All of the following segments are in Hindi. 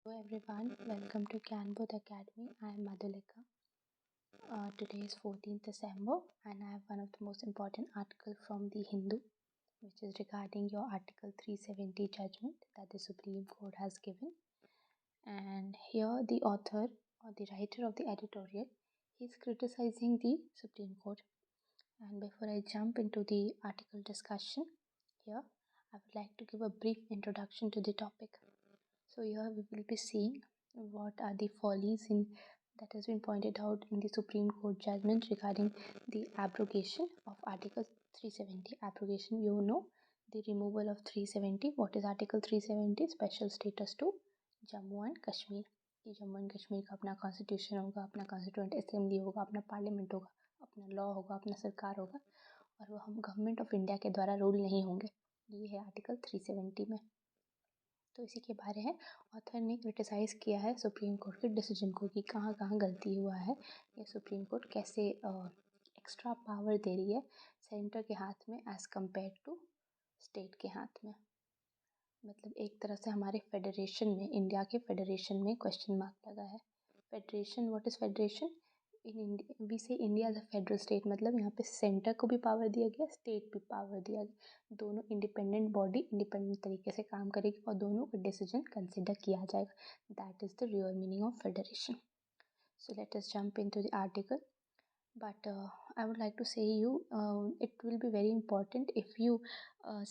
Hello everyone, welcome to Canboth Academy. I am Madhulika. Today is 14th December and I have one of the most important article from the Hindu, which is regarding your Article 370 judgment that the Supreme Court has given. And here the author or the writer of the editorial is criticizing the Supreme Court. And before I jump into the article discussion, here I would like to give a brief introduction to the topic. So here we will be seeing what are the follies in that has been pointed out in the Supreme Court judgment regarding the abrogation of Article 370. Abrogation, you know, the removal of 370. What is Article 370? Special status to Jammu and Kashmir कि जम्मू एंड कश्मीर का अपना कॉन्स्टिट्यूशन होगा, अपना कॉन्स्टिट्यूंट असेंबली होगा, अपना पार्लियामेंट होगा, अपना लॉ होगा, अपना सरकार होगा और वो हम गवर्नमेंट ऑफ इंडिया के द्वारा रूल नहीं होंगे. ये है आर्टिकल 370 में. तो इसी के बारे में ऑथर ने क्रिटिसाइज़ किया है सुप्रीम कोर्ट के डिसीजन को कि कहाँ कहाँ गलती हुआ है. ये सुप्रीम कोर्ट कैसे एक्स्ट्रा पावर दे रही है सेंटर के हाथ में एज़ कम्पेयर टू स्टेट के हाथ में. मतलब एक तरह से हमारे फेडरेशन में, इंडिया के फेडरेशन में क्वेश्चन मार्क लगा है. Federation, what is federation? In India we say India as a federal state, मतलब यहाँ पे सेंटर को भी पावर दिया गया, स्टेट भी पावर दिया गया. दोनों इंडिपेंडेंट बॉडी इंडिपेंडेंट तरीके से काम करेगी और दोनों का डिसीजन कंसिडर किया जाएगा. That is the real meaning of federation. So let us jump into the article. But I would like to say you, it will be very important if you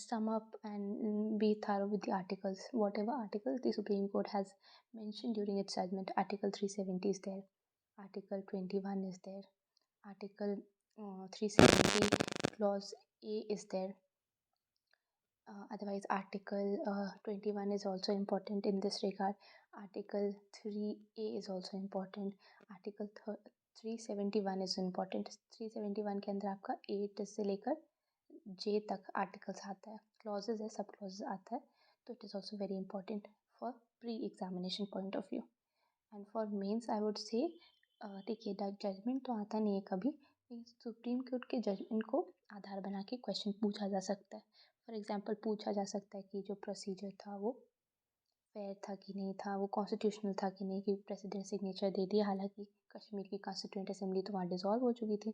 sum up and be thorough with the articles. Whatever article the Supreme Court has mentioned during its judgment, Article 370 is there, Article 21 is there, Article 370 Clause A is there. Otherwise, Article 21 is also important in this regard. Article 3A is also important. Article 371 is important. 371 के अंदर आपका 8 से लेकर J तक आर्टिकल्स आता है, क्लॉजेज है, सब क्लॉजेज आता है. तो it is also very important for pre examination point of view. And for mains I would say देखिए जजमेंट तो आता नहीं है कभी, सुप्रीम कोर्ट के जजमेंट को आधार बना के क्वेश्चन पूछा जा सकता है. फॉर एग्जांपल पूछा जा सकता है कि जो प्रोसीजर था वो फेयर था कि नहीं था, वो कॉन्स्टिट्यूशनल था कि नहीं, कि प्रेसिडेंट सिग्नेचर दे दिया, हालांकि कश्मीर की कॉन्स्टिट्यूंट असेंबली तो वहाँ डिसॉल्व हो चुकी थी,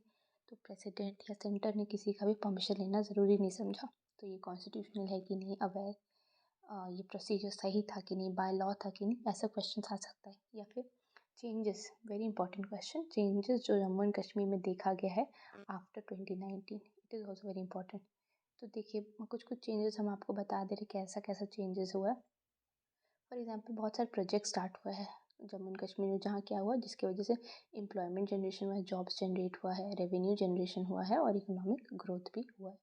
तो प्रेसिडेंट या सेंटर ने किसी का भी परमिशन लेना ज़रूरी नहीं समझा. तो ये कॉन्स्टिट्यूशनल है कि नहीं, अवेयर ये प्रोसीजर सही था कि नहीं, बाय लॉ था कि नहीं, ऐसा क्वेश्चन आ सकता है. या फिर changes, very important question, changes जो जम्मू एंड कश्मीर में देखा गया है after 2019, it is also very important. तो देखिए कुछ कुछ चेंजेस हम आपको बता दे रहे कैसा कैसा चेंजेस हुआ है. फॉर एग्जांपल बहुत सारे प्रोजेक्ट स्टार्ट हुआ है जम्मू एंड कश्मीर में, जहाँ क्या हुआ जिसकी वजह से एम्प्लॉयमेंट जनरेशन हुआ है, जॉब्स जनरेट हुआ है, रेवेन्यू जनरेशन हुआ है और इकोनॉमिक ग्रोथ भी हुआ है.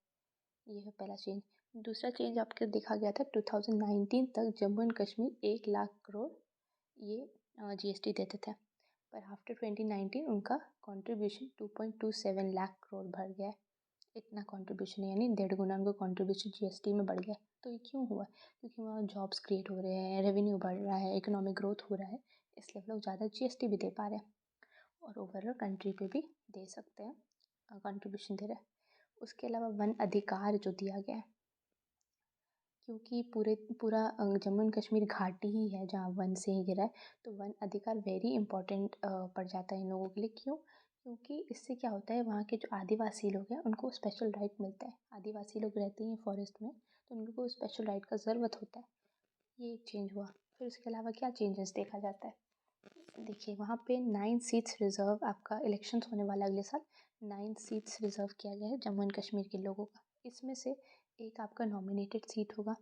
ये है पहला चेंज. दूसरा चेंज आपके देखा गया था 2019 तक जम्मू एंड कश्मीर 1 लाख करोड़ ये GST देते थे, पर आफ्टर 2019 उनका कंट्रीब्यूशन 2.27 लाख करोड़ बढ़ गया है. इतना कंट्रीब्यूशन यानी 1.5 गुना उनका कंट्रीब्यूशन GST में बढ़ गया. तो ये क्यों हुआ? क्योंकि वहाँ जॉब्स क्रिएट हो रहे हैं, रेवेन्यू बढ़ रहा है, इकोनॉमिक ग्रोथ हो रहा है, इसलिए लोग ज़्यादा GST भी दे पा रहे हैं और ओवरऑल कंट्री पे भी दे सकते हैं, कंट्रीब्यूशन दे रहे हैं. उसके अलावा वन अधिकार जो दिया गया है, क्योंकि पूरा जम्मू एंड कश्मीर घाटी ही है जहाँ वन से ही घिरा है, तो वन अधिकार वेरी इंपॉर्टेंट पड़ जाता है इन लोगों के लिए. क्यों? क्योंकि इससे क्या होता है, वहाँ के जो आदिवासी लोग हैं उनको स्पेशल राइट मिलता है. आदिवासी लोग रहते हैं फॉरेस्ट में, तो उनको स्पेशल राइट का ज़रूरत होता है. ये एक चेंज हुआ. फिर उसके अलावा क्या चेंजेस देखा जाता है, देखिए वहाँ पे 9 सीट्स रिजर्व, आपका इलेक्शन होने वाला अगले साल, 9 सीट्स रिजर्व किया गया है जम्मू एंड कश्मीर के लोगों का. इसमें से एक आपका नॉमिनेटेड सीट होगा,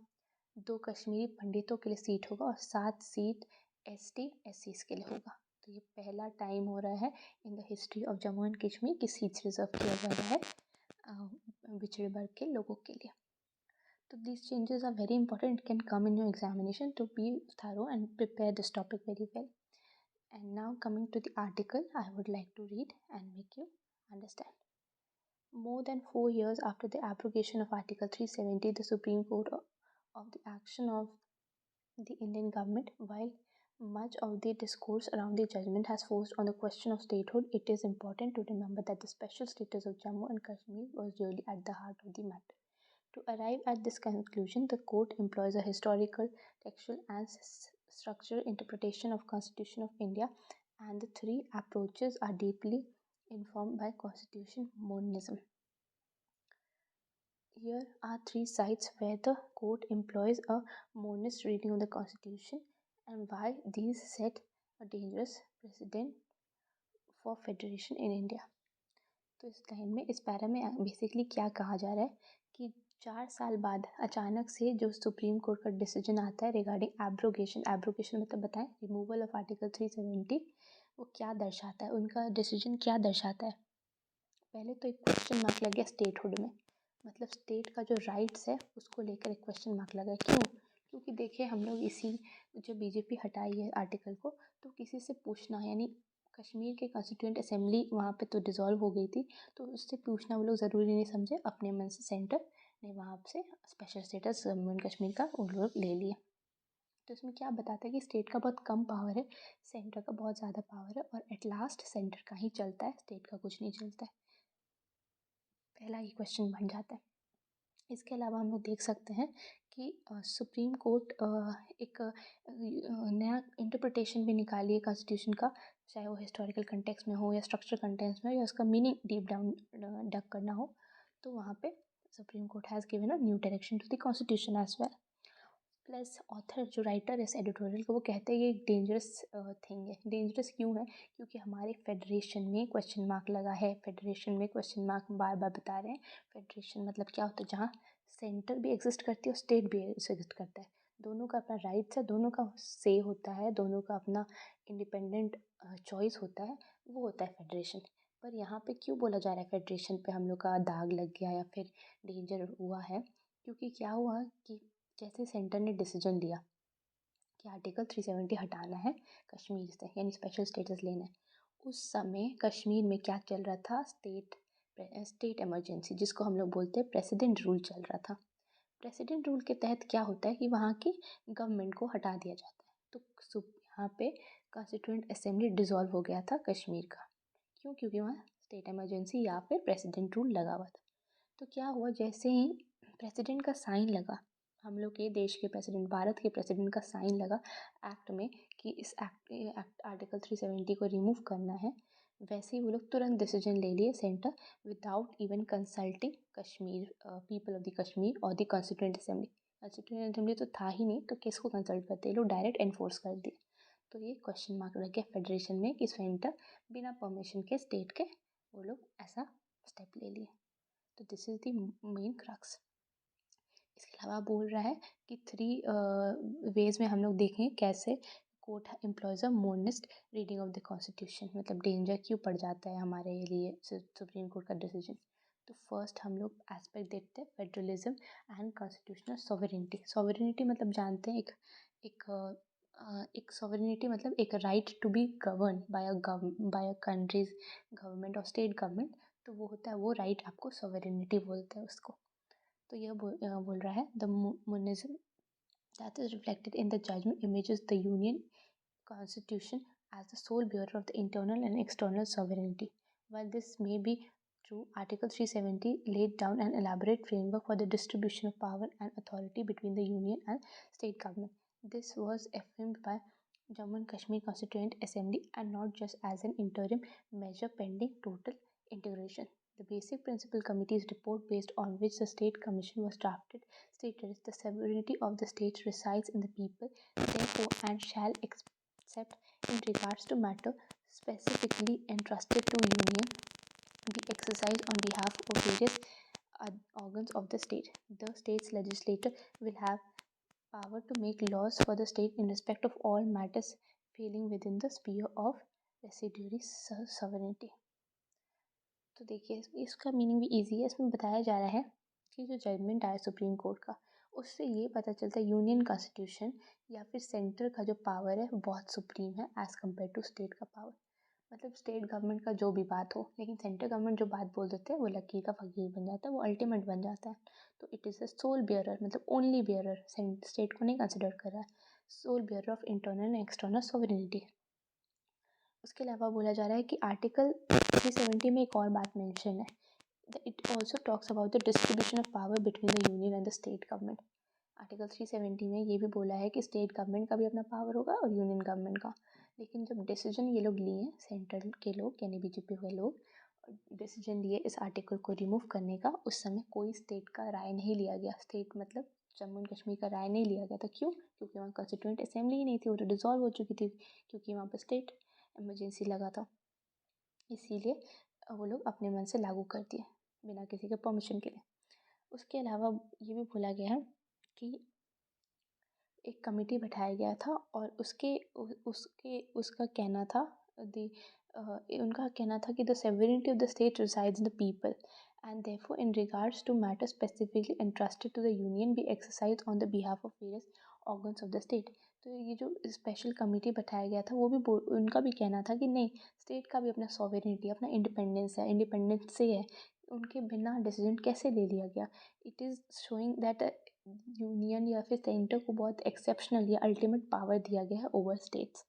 2 कश्मीरी पंडितों के लिए सीट होगा और 7 सीट ST SCs के लिए होगा. तो ये पहला टाइम हो रहा है in the history of Jammu and Kashmir कि सीट्स रिजर्व किया जा रहा है पिछड़े वर्ग के लोगों के लिए. So these changes are very important. It can come in your examination, to be thorough and prepare this topic very well. And now coming to the article, I would like to read and make you understand. More than 4 years after the abrogation of Article 370, the Supreme Court of the action of the Indian government, while much of the discourse around the judgment has focused on the question of statehood, it is important to remember that the special status of Jammu and Kashmir was really at the heart of the matter. To arrive at this conclusion, the court employs a historical, textual, and structural interpretation of Constitution of India, and the three approaches are deeply informed by Constitution monism. Here are three sites where the court employs a monist reading of the Constitution and why these set a dangerous precedent for federation in India. तो इस लाइन में, इस पैरा में बेसिकली क्या कहा जा रहा है कि 4 साल बाद अचानक से जो सुप्रीम कोर्ट का डिसीजन आता है रिगार्डिंग एब्रोगेशन मतलब बताएं रिमूवल ऑफ आर्टिकल 370, वो क्या दर्शाता है, उनका डिसीजन क्या दर्शाता है। पहले तो एक क्वेश्चन मार्क लग गया स्टेटहुड में, मतलब स्टेट का जो राइट्स है उसको लेकर एक क्वेश्चन मार्क लगा। क्यों? क्योंकि देखिए हम लोग इसी जो बीजेपी हटाई है आर्टिकल को, तो किसी से पूछना, यानी कश्मीर के कॉन्स्टिट्यूएंट असेंबली वहाँ पे तो डिज़ोल्व हो गई थी, तो उससे पूछना वो लोग ज़रूरी नहीं समझे, अपने मन से सेंटर ने वहाँ से special status Jammu and Kashmir का वो लोग ले लिए। तो इसमें क्या बताता है कि स्टेट का बहुत कम पावर है, सेंटर का बहुत ज़्यादा पावर है, और एट लास्ट सेंटर का ही चलता है, स्टेट का कुछ नहीं चलता है। पहला ही क्वेश्चन बन जाता है। इसके अलावा हम लोग देख सकते हैं कि सुप्रीम कोर्ट एक नया इंटरप्रिटेशन भी निकाली है कॉन्स्टिट्यूशन का, चाहे वो हिस्टोरिकल कंटेक्स्ट में हो या स्ट्रक्चर कंटेक्स्ट में हो या उसका मीनिंग डीप डाउन डक करना हो, तो वहाँ पे Supreme Court has given a new direction to the constitution as well. Plus author जो राइटर है इस एडिटोरियल को, वो कहते हैं ये एक डेंजरस थिंग है। डेंजरस क्यों है? क्योंकि हमारे फेडरेशन में क्वेश्चन मार्क लगा है, फेडरेशन में क्वेश्चन मार्क बार बार बता रहे हैं। फेडरेशन मतलब क्या होता है? जहाँ सेंटर भी एग्जिस्ट करती है और स्टेट भी एग्जिस्ट करता है, दोनों का अपना राइट्स है, दोनों का से होता है, दोनों का अपना इंडिपेंडेंट चॉइस होता है, वो होता है फेडरेशन। पर यहाँ पे क्यों बोला जा रहा है फेडरेशन पे हम लोग का दाग लग गया या फिर डेंजर हुआ है? क्योंकि क्या हुआ कि जैसे सेंटर ने डिसीजन लिया कि आर्टिकल 370 हटाना है कश्मीर से, यानी स्पेशल स्टेटस लेना है, उस समय कश्मीर में क्या चल रहा था? स्टेट इमरजेंसी, जिसको हम लोग बोलते हैं प्रेसिडेंट रूल चल रहा था। प्रेसिडेंट रूल के तहत क्या होता है कि वहाँ की गवर्नमेंट को हटा दिया जाता है। तो यहाँ पे कॉन्स्टिट्यूएंट असेंबली डिसॉल्व हो गया था कश्मीर का। क्यों? क्योंकि वहाँ स्टेट इमरजेंसी या फिर प्रेसिडेंट रूल लगा हुआ था। तो क्या हुआ, जैसे ही प्रेसिडेंट का साइन लगा, हम लोग के देश के प्रेसिडेंट, भारत के प्रेसिडेंट का साइन लगा एक्ट में कि इस एक्ट आर्टिकल 370 को रिमूव करना है, वैसे ही वो लोग तुरंत डिसीजन ले लिए center, without even consulting Kashmir people of the Kashmir और the constituent assembly. Constituent assembly तो था ही नहीं, तो किसको कंसल्ट करते? ये लोग डायरेक्ट एनफोर्स कर दिए। तो ये क्वेश्चन मार्क लग गया फेडरेशन में कि सेंटर बिना परमिशन के स्टेट के वो लोग ऐसा स्टेप ले लिए। तो this is the main crux. इसके अलावा बोल रहा है कि 3 वेज में हम लोग देखें कैसे court employs a monist reading of the constitution, मतलब डेंजर क्यों पड़ जाता है हमारे लिए सुप्रीम कोर्ट का डिसीजन। तो फर्स्ट हम लोग एस्पेक्ट देखते हैं federalism and constitutional sovereignty. Sovereignty मतलब जानते हैं, एक एक सॉवरेनिटी मतलब एक right to be govern by a countries government और स्टेट गवर्नमेंट, तो वो होता है, वो राइट आपको सॉवरेनिटी बोलते हैं उसको। तो यह बोल रहा है the monism that is reflected in the judgment images the union constitution as the sole bearer of the internal and external sovereignty. While this may be true, Article 370 laid down an elaborate framework for the distribution of power and authority between the union and state government. This was affirmed by Jammu and Kashmir Constituent Assembly and not just as an interim measure pending total integration. The Basic Principle Committee's report, based on which the State Commission was drafted, stated the sovereignty of the states resides in the people, therefore, and shall except in regards to matter specifically entrusted to Union be exercised on behalf of various organs of the state. The state's legislature will have power to make laws for the state in respect of all matters falling within the sphere of residuary sovereignty. तो देखिए इसका मीनिंग भी इजी है। इसमें बताया जा रहा है कि जो जजमेंट आया सुप्रीम कोर्ट का, उससे ये पता चलता है यूनियन कॉन्स्टिट्यूशन या फिर सेंटर का जो पावर है वो बहुत सुप्रीम है एज़ कम्पेयर टू स्टेट का पावर। मतलब स्टेट गवर्नमेंट का जो भी बात हो, लेकिन सेंट्रल गवर्नमेंट जो बात बोल देते हैं वो लकीर का फकीर बन जाता है, वो अल्टीमेट बन जाता है। तो it is a sole bearer, मतलब ओनली बेयरर, स्टेट को नहीं कंसिडर कर रहा है, sole bearer of internal and external sovereignty. उसके अलावा बोला जा रहा है कि आर्टिकल 370 में एक और बात मेंशन है, it also talks about the distribution of power between the union and the state government. Article 370 में ये भी बोला है कि स्टेट गवर्नमेंट का भी अपना पावर होगा और यूनियन गवर्नमेंट का। लेकिन जब डिसीजन ये लोग लिए सेंट्रल के लोग यानी बीजेपी के लोग डिसीजन लिए इस आर्टिकल को रिमूव करने का, उस समय कोई स्टेट का राय नहीं लिया गया। स्टेट मतलब जम्मू एंड कश्मीर का राय नहीं लिया गया था। क्यों? क्योंकि वहाँ कॉन्स्टिट्यूंट असेंबली ही नहीं थी, वो तो डिसॉल्व हो चुकी थी, क्योंकि वहाँ पर स्टेट इमरजेंसी लगा था। इसीलिए वो लोग अपने मन से लागू कर दिए बिना किसी के परमिशन के लिए। उसके अलावा ये भी बोला गया है कि एक कमेटी बैठाया गया था और उसका कहना था दी उनका कहना था कि the sovereignty of the state resides in the people and therefore in regards to matters specifically entrusted to the union be exercised on the behalf of various organs of the state। तो ये जो स्पेशल कमेटी बैठाया गया था वो भी उनका भी कहना था कि नहीं, स्टेट का भी अपना सॉवेरेनिटी अपना इंडिपेंडेंस है, इंडिपेंडेंस से है, उनके बिना डिसीजन कैसे ले लिया गया। It is showing that union या फिर सेंटर को बहुत एक्सेप्शनल या अल्टीमेट पावर दिया गया है ओवर स्टेट्स।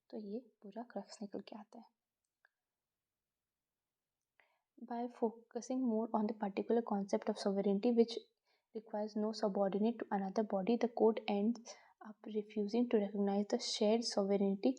तो ये पूरा क्रक्स निकल के आता है। By focusing more on the particular concept of sovereignty, which requires no subordinate to another body, the court ends up refusing to recognize the shared sovereignty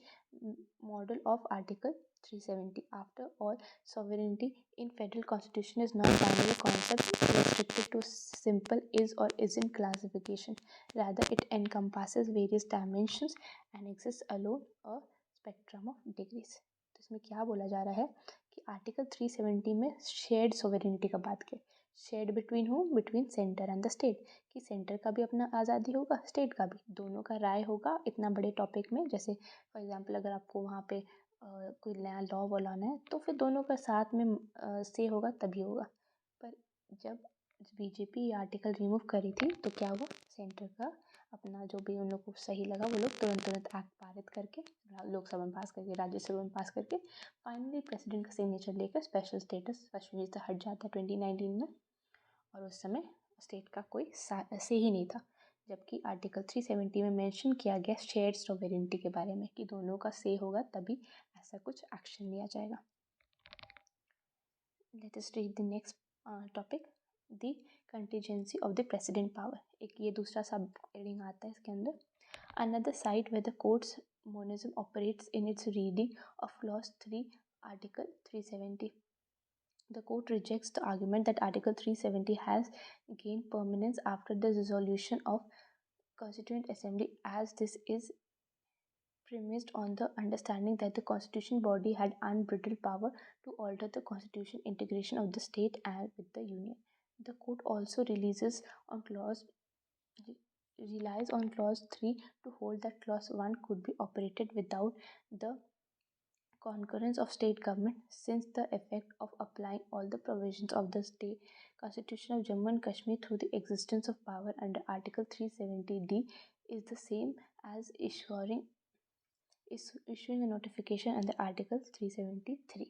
model of Article 370. After all, sovereignty in federal constitution is not binary concept restricted to simple is or isn't classification. Rather, it encompasses various dimensions and exists alone a spectrum of degrees. तो इसमें क्या बोला जा रहा है कि आर्टिकल 370 में शेयर्ड सोवेरेनिटी का बात करें। शेयर्ड बिटवीन हो, between centre and the state, कि सेंटर का भी अपना आज़ादी होगा, स्टेट का भी, दोनों का राय होगा इतना बड़े टॉपिक में। जैसे फॉर एग्जांपल अगर आपको वहाँ पे कोई नया लॉ लाना है तो फिर दोनों का साथ में से होगा तभी होगा। पर जब बीजेपी ये आर्टिकल रिमूव करी थी तो क्या हुआ, सेंटर का अपना जो भी उन लोग को सही लगा वो लोग तुरंत एक्ट पारित करके लोकसभा में पास करके राज्यसभा में पास करके फाइनली प्रेसिडेंट का सिग्नेचर लेकर स्पेशल स्टेटस कश्मीर से हट जाता है 2019 में। और उस समय स्टेट का कोई से ही नहीं था, जबकि आर्टिकल 370 में मेंशन किया गया शेयर्ड सॉवेरेनिटी के बारे में कि दोनों का से होगा तभी ऐसा कुछ एक्शन लिया जाएगा। Let us read the next topic, the contingency of the president power. एक ये दूसरा सब हेडिंग आता है इसके अंदर। Another site where the court's monism operates in its reading of Clause 3, Article 370. The court rejects the argument that Article 370 has gained permanence after the dissolution of Constituent Assembly, as this is premised on the understanding that the constitution body had unbridled power to alter the constitution integration of the state and with the union. The court also relies on clause 3 to hold that clause 1 could be operated without the concurrence of state government, since the effect of applying all the provisions of the state constitution of Jammu and Kashmir through the existence of power under Article 370D is the same as issuing a notification under Article 373.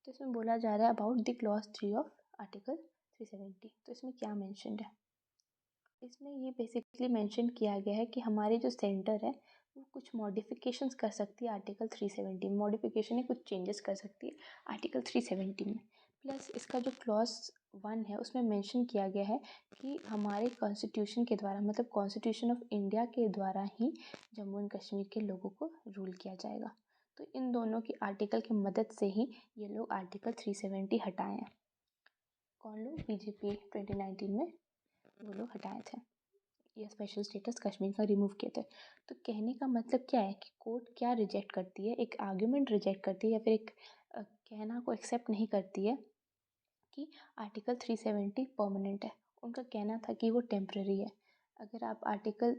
तो इसमें बोला जा रहा है about the clause 3 of article 370। तो इसमें क्या मेंशन है, इसमें ये बेसिकली मेंशन किया गया है कि हमारे जो सेंटर है वो कुछ मॉडिफिकेशंस कर सकती है आर्टिकल 370 में, मॉडिफिकेशन है कुछ चेंजेस कर सकती है आर्टिकल 370 में। प्लस इसका जो क्लॉज 1 है उसमें मेंशन किया गया है कि हमारे कॉन्स्टिट्यूशन के द्वारा, मतलब कॉन्स्टिट्यूशन ऑफ इंडिया के द्वारा ही जम्मू एंड कश्मीर के लोगों को रूल किया जाएगा। तो इन दोनों की आर्टिकल की मदद से ही ये लोग आर्टिकल 370 हटाए हैं। कौन लोग? बीजेपी 2019 में वो लोग हटाए थे, ये स्पेशल स्टेटस कश्मीर का रिमूव किए थे। तो कहने का मतलब क्या है कि कोर्ट क्या रिजेक्ट करती है, एक आर्ग्यूमेंट रिजेक्ट करती है या फिर एक कहना को एक्सेप्ट नहीं करती है कि आर्टिकल 370 परमानेंट है। उनका कहना था कि वो टेम्प्रेरी है। अगर आप आर्टिकल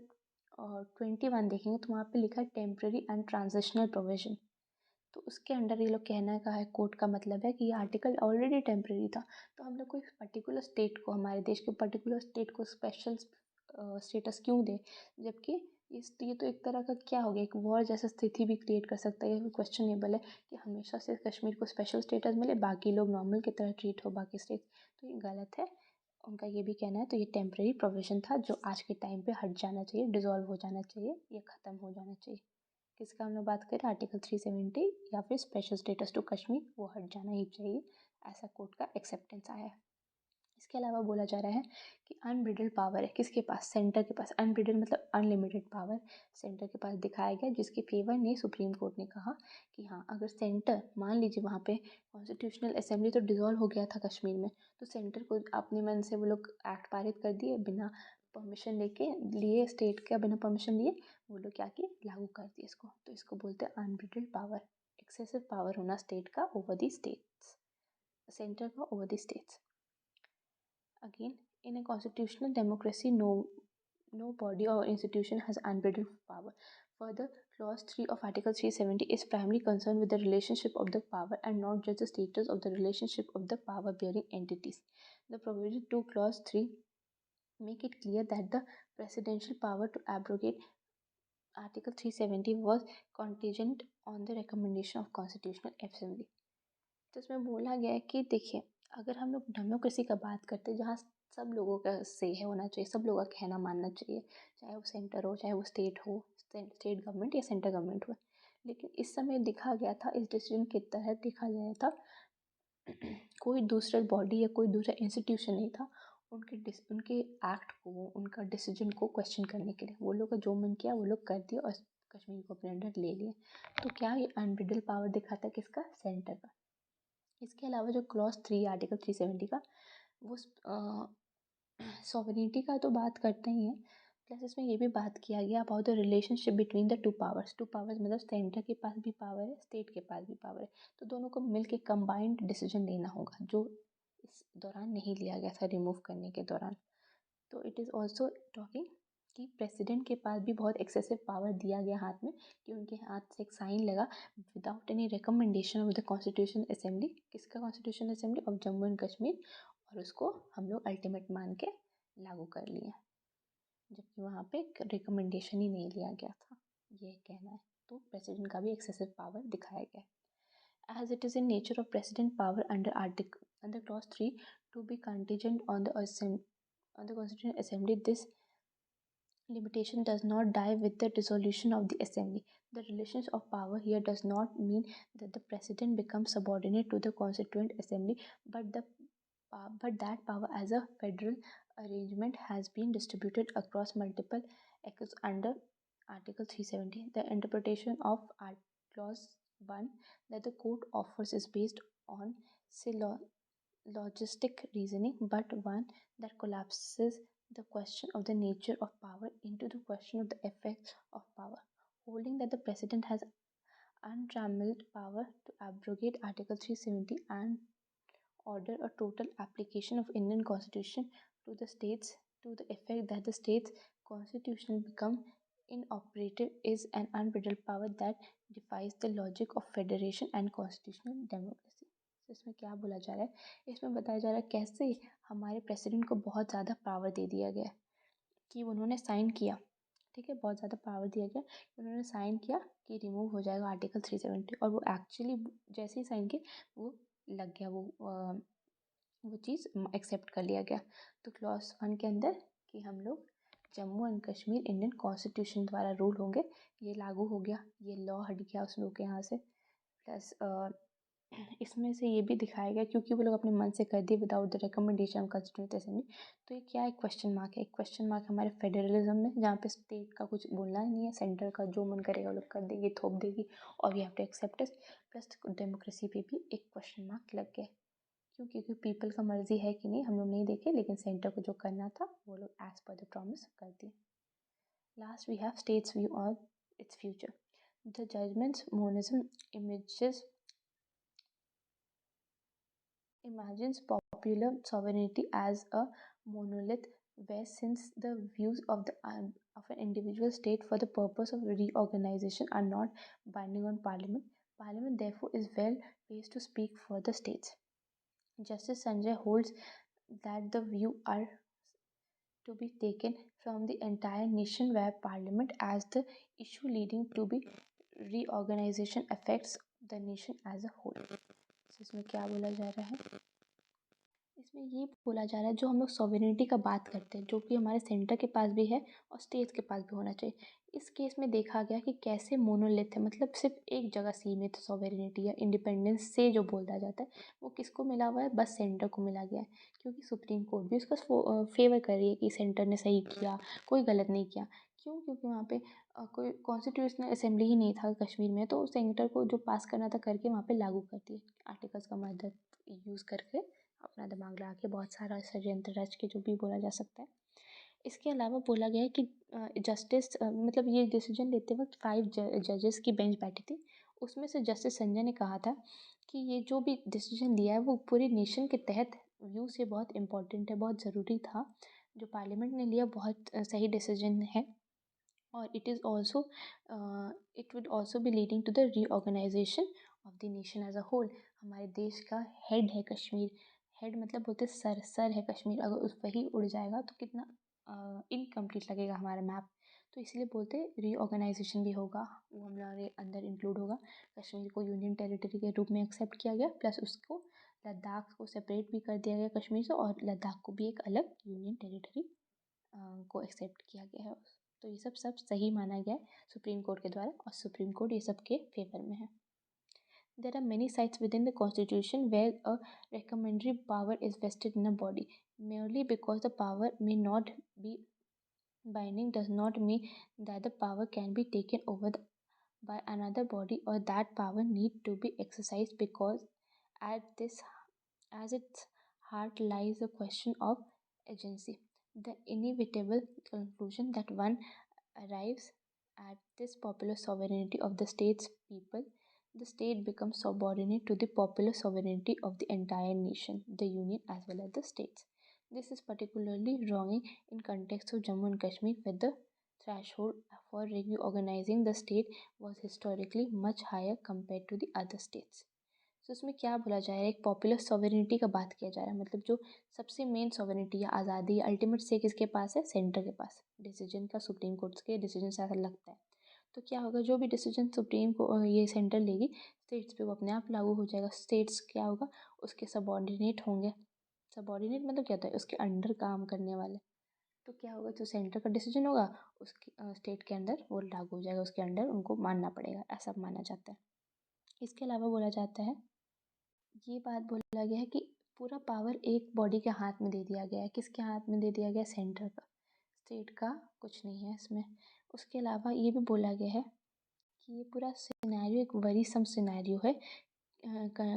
21 देखेंगे तो वहाँ पे लिखा है टेम्प्रेरी एंड ट्रांजिशनल प्रोविजन। तो उसके अंडर ये लोग कहना का है, कोर्ट का मतलब है कि ये आर्टिकल ऑलरेडी टेम्प्रेरी था, तो हम लोग कोई पर्टिकुलर स्टेट को, हमारे देश के पर्टिकुलर स्टेट को स्पेशल स्टेटस क्यों दें, जबकि ये तो एक तरह का क्या हो गया, एक वॉर जैसा स्थिति भी क्रिएट कर सकता है। ये क्वेश्चनेबल है कि हमेशा से कश्मीर को स्पेशल स्टेटस मिले, बाकी लोग नॉर्मल की तरह ट्रीट हो बाकी स्टेट, तो ये गलत है। उनका ये भी कहना है। तो ये टेम्प्रेरी प्रोविजन था जो आज के टाइम पे हट जाना चाहिए, डिसॉल्व हो जाना चाहिए, ये ख़त्म हो जाना चाहिए। किसका हम लोग बात करें? आर्टिकल 370 या फिर स्पेशल स्टेटस टू कश्मीर, वो हट जाना ही चाहिए, ऐसा कोर्ट का एक्सेप्टेंस आया है। इसके अलावा बोला जा रहा है कि अनब्रिडल्ड पावर है किसके पास, सेंटर के पास। अनब्रिडल्ड मतलब अनलिमिटेड पावर सेंटर के पास दिखाया गया, जिसके फेवर ने सुप्रीम कोर्ट ने कहा कि हाँ, अगर सेंटर, मान लीजिए वहाँ पे कॉन्स्टिट्यूशनल असेंबली तो डिसॉल्व हो गया था कश्मीर में, तो सेंटर को अपने मन से वो लोग एक्ट पारित कर दिए बिना परमिशन लिए स्टेट का, बिना परमिशन लिए वो लोग क्या किए, लागू कर दिए इसको। तो इसको बोलते हैं अनब्रिडल्ड पावर, एक्सेसिव पावर होना स्टेट का ओवर द स्टेट्स, सेंटर का over the states. Again, in a constitutional democracy, no body or institution has unbridled power. Further, Clause 3 of Article 370 is primarily concerned with the relationship of the power and not just the status of the relationship of the power bearing entities. The provision to Clause 3 make it clear that the presidential power to abrogate Article 370 was contingent on the recommendation of Constitutional Assembly. तो इसमें बोला गया है कि देखिए, अगर हम लोग डेमोक्रेसी का बात करते हैं जहाँ सब लोगों का से होना चाहिए, सब लोगों का कहना मानना चाहिए, चाहे वो सेंटर हो, चाहे वो स्टेट हो, स्टेट गवर्नमेंट या सेंटर गवर्नमेंट हो। लेकिन इस समय देखा गया था, इस डिसीजन के तहत देखा गया था कोई दूसरा बॉडी या कोई दूसरा इंस्टीट्यूशन नहीं था उनके एक्ट को, उनका डिसीजन को क्वेश्चन करने के लिए। वो लोग का जो मन किया वो लोग कर दिया और कश्मीर को अपने अंडर ले लिया। तो क्या ये अनब्रिडल पावर दिखाता है किसका, सेंटर का। इसके अलावा जो क्लॉज 3 आर्टिकल 370 का, वो सॉवरेनिटी का तो बात करते ही हैं, प्लस इसमें ये भी बात किया गया about the relationship between the two powers. Two powers मतलब सेंटर के पास भी पावर है, स्टेट के पास भी पावर है, तो दोनों को मिल के कंबाइंड डिसीजन लेना होगा, जो इस दौरान नहीं लिया गया था रिमूव करने के दौरान। तो इट इज़ ऑल्सो टॉकिंग कि प्रेसिडेंट के पास भी बहुत एक्सेसिव पावर दिया गया हाथ में, कि उनके हाथ से एक साइन लगा without any recommendation of the constitution assembly. किसका constitution assembly, of Jammu and Kashmir, और उसको हम लोग अल्टीमेट मान के लागू कर लिए, जबकि वहाँ पे रिकमेंडेशन ही नहीं लिया गया था, ये कहना है। तो प्रेसिडेंट का भी एक्सेसिव पावर दिखाया गया है। As it is in nature of president power under clause 3 to be contingent on the Constitutional Assembly, this limitation does not die with the dissolution of the assembly. The relations of power here does not mean that the president becomes subordinate to the constituent assembly, but that power as a federal arrangement has been distributed across multiple acts under Article 370. The interpretation of Clause 1 that the court offers is based on say logistic reasoning, but one that collapses the question of the nature of power into the question of the effects of power, holding that the president has untrammeled power to abrogate Article 370 and order a total application of Indian Constitution to the states to the effect that the states constitution become inoperative is an unbridled power that defies the logic of federation and constitutional democracy. तो इसमें क्या बोला जा रहा है, इसमें बताया जा रहा है कैसे हमारे प्रेसिडेंट को बहुत ज़्यादा पावर दे दिया गया कि उन्होंने साइन किया, ठीक है, बहुत ज़्यादा पावर दिया गया, उन्होंने साइन किया कि रिमूव हो जाएगा आर्टिकल 370, और वो एक्चुअली जैसे ही साइन किए वो लग गया, वो चीज़ एक्सेप्ट कर लिया गया। तो क्लॉज 1 के अंदर कि हम लोग Jammu and Kashmir Indian constitution द्वारा रूल होंगे, ये लागू हो गया, ये लॉ हट गया उस लोग के यहाँ से। प्लस इसमें से ये भी दिखाया गया क्योंकि वो लोग अपने मन से कर दिए without the recommendation of constituent assembly. तो ये क्या है, क्वेश्चन मार्क है, एक क्वेश्चन मार्क हमारे फेडरलिज्म में, जहाँ पे स्टेट का कुछ बोलना ही नहीं है, सेंटर का जो मन करेगा वो लोग कर देगी, थोप देगी, और we have to accept it. Plus democracy पे भी एक क्वेश्चन मार्क लग गया, क्यों, क्योंकि पीपल का मर्जी है कि नहीं हम लोग नहीं देखे, लेकिन सेंटर को जो करना था वो लोग एज पर द प्रॉमिस कर दिए। Last we have states view on its future. The judgements monism imagines popular sovereignty as a monolith where since the views of an individual state for the purpose of reorganization are not binding on parliament therefore is well placed to speak for the states. Justice Sanjay holds that the view are to be taken from the entire nation where parliament as the issue leading to be reorganization affects the nation as a whole. इसमें क्या बोला जा रहा है, इसमें ये बोला जा रहा है जो हम लोग सॉवरेनिटी का बात करते हैं, जो कि हमारे सेंटर के पास भी है और स्टेट्स के पास भी होना चाहिए, इस केस में देखा गया कि कैसे मोनोलिथ है, मतलब सिर्फ एक जगह सीमित सॉवेरेनिटी या इंडिपेंडेंस से जो बोला जाता है वो किसको मिला हुआ है, बस सेंटर को मिला गया है। क्योंकि सुप्रीम कोर्ट भी उसका फेवर कर रही है कि सेंटर ने सही किया, कोई गलत नहीं किया। क्यों? क्योंकि वहाँ पे कोई कॉन्स्टिट्यूशनल असेंबली ही नहीं था कश्मीर में, तो सेंटर को जो पास करना था करके वहाँ पे लागू कर दिए आर्टिकल्स का मदद यूज़ करके, अपना दिमाग लगा के बहुत सारा षड्यंत्र रच के, जो भी बोला जा सकता है। इसके अलावा बोला गया है कि जस्टिस मतलब ये डिसीजन लेते वक्त 5 जजेस की बेंच बैठी थी। उसमें से जस्टिस संजय ने कहा था कि ये जो भी डिसीजन लिया है वो पूरे नेशन के तहत व्यू से बहुत इम्पोर्टेंट है, बहुत ज़रूरी था। जो पार्लियामेंट ने लिया बहुत सही डिसीजन है, और it would also be leading to the reorganisation of the nation as a whole. हमारे देश का हेड है कश्मीर। हेड मतलब बोलते सर है कश्मीर, अगर उस वही उड़ जाएगा तो कितना इनकम्प्लीट लगेगा हमारा मैप। तो इसलिए बोलते रीऑर्गेनाइजेशन भी होगा, वो हमारे अंदर इंक्लूड होगा। कश्मीर को यूनियन टेरिटरी के रूप में एक्सेप्ट किया गया, प्लस उसको लद्दाख को सेपरेट भी कर दिया गया कश्मीर से, और लद्दाख को भी एक अलग यूनियन टेरिटरी को एक्सेप्ट किया गया है। तो ये सब सही माना गया है सुप्रीम कोर्ट के द्वारा, और सुप्रीम कोर्ट ये सब के फेवर में है। There are many sites within the constitution where a recommendatory power is vested in a body. Merely because the power may not be binding does not mean that the power can be taken over by another body, or that power need to be exercised, because at this as its heart lies the question of agency. The inevitable conclusion that one arrives at this popular sovereignty of the state's people, the state becomes subordinate to the popular sovereignty of the entire nation, the union as well as the states. This is particularly wrong in context of Jammu and Kashmir, where the threshold for reorganizing the state was historically much higher compared to the other states. तो इसमें क्या बोला जा रहा है, एक पॉपुलर सॉवेरेनिटी का बात किया जा रहा है, मतलब जो सबसे मेन सॉवेरेनिटी या आज़ादी या अल्टीमेट से किसके पास है, सेंटर के पास। डिसीजन का सुप्रीम कोर्ट के डिसीजन से ऐसा लगता है। तो क्या होगा, जो भी डिसीजन सुप्रीम को ये सेंटर लेगी स्टेट्स पे वो अपने आप लागू हो जाएगा। स्टेट्स क्या होगा, उसके सबॉर्डिनेट होंगे। सबॉर्डिनेट मतलब क्या होता है, उसके अंडर काम करने वाले। तो क्या होगा, जो सेंटर का डिसीजन होगा उसके स्टेट के अंदर वो लागू हो जाएगा, उसके अंडर उनको मानना पड़ेगा, ऐसा माना जाता है। इसके अलावा बोला जाता है, ये बात बोला गया है कि पूरा पावर एक बॉडी के हाथ में दे दिया गया है। किसके हाथ में दे दिया गया, सेंटर का। स्टेट का कुछ नहीं है इसमें। उसके अलावा ये भी बोला गया है कि ये पूरा सिनेरियो एक वरीसम सिनेरियो है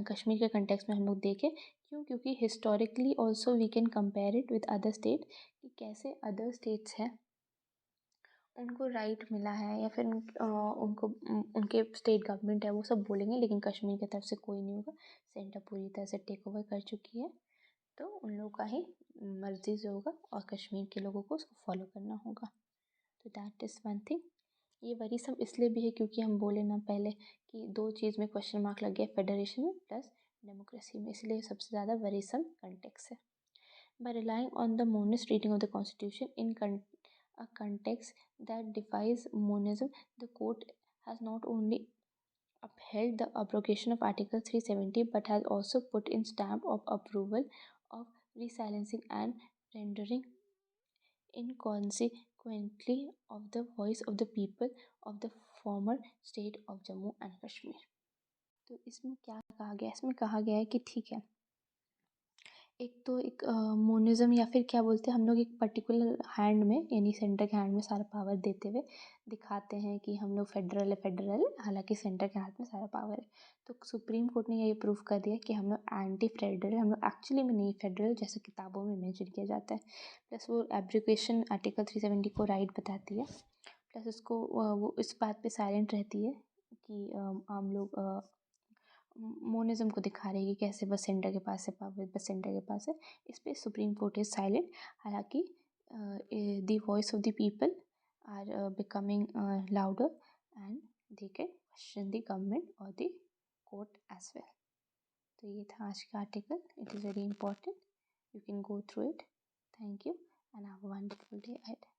कश्मीर के कंटेक्स्ट में हम लोग देखें। क्यों? क्योंकि historically also we can compare it with other state, कि कैसे अदर स्टेट्स हैं उनको राइट मिला है, या फिर उनको उनके स्टेट गवर्नमेंट है वो सब बोलेंगे, लेकिन कश्मीर की तरफ से कोई नहीं होगा। सेंटर पूरी तरह से टेक ओवर कर चुकी है, तो उन लोगों का ही मर्जी से होगा, और कश्मीर के लोगों को उसको फॉलो करना होगा। तो दैट इज़ वन थिंग। ये वरी सब इसलिए भी है क्योंकि हम बोले ना पहले कि दो चीज़ में क्वेश्चन मार्क लग गया, फेडरेशन में प्लस डेमोक्रेसी में, इसलिए सबसे ज़्यादा वरीसम कंटेक्स है। By relying on the monist reading of the constitution in a context that defies monism, the court has not only upheld the abrogation of Article 370 but has also put in stamp of approval of resilencing and rendering inconsequently of the voice of the people of the former state of Jammu and Kashmir. तो इसमें क्या कहा गया, इसमें कहा गया है कि ठीक है, एक तो एक मोनिज़म या फिर क्या बोलते हैं हम लोग, एक पर्टिकुलर हैंड में यानी सेंटर के हैंड में सारा पावर देते हुए दिखाते हैं कि हम लोग फेडरल है, हालांकि सेंटर के हाथ में सारा पावर है। तो सुप्रीम कोर्ट ने ये प्रूफ कर दिया कि हम लोग एंटी फेडरल है, हम लोग एक्चुअली में नहीं फेडरल जैसे किताबों में मेंशन किया जाता है। प्लस वो एब्रिकेशन आर्टिकल 370 को राइट बताती है, प्लस उसको वो इस बात पर साइलेंट रहती है कि हम लोग मोनिज्म को दिखा रही है कि कैसे बस सेंटर के पास है पावर, बस सेंटर के पास है। इस पर सुप्रीम कोर्ट इज साइलेंट। हालांकि the voice of the people are becoming louder and they can question the government और द कोर्ट एज वेल। तो ये था आज का article. It is very important, you can go through it. Thank you and have a wonderful day ahead.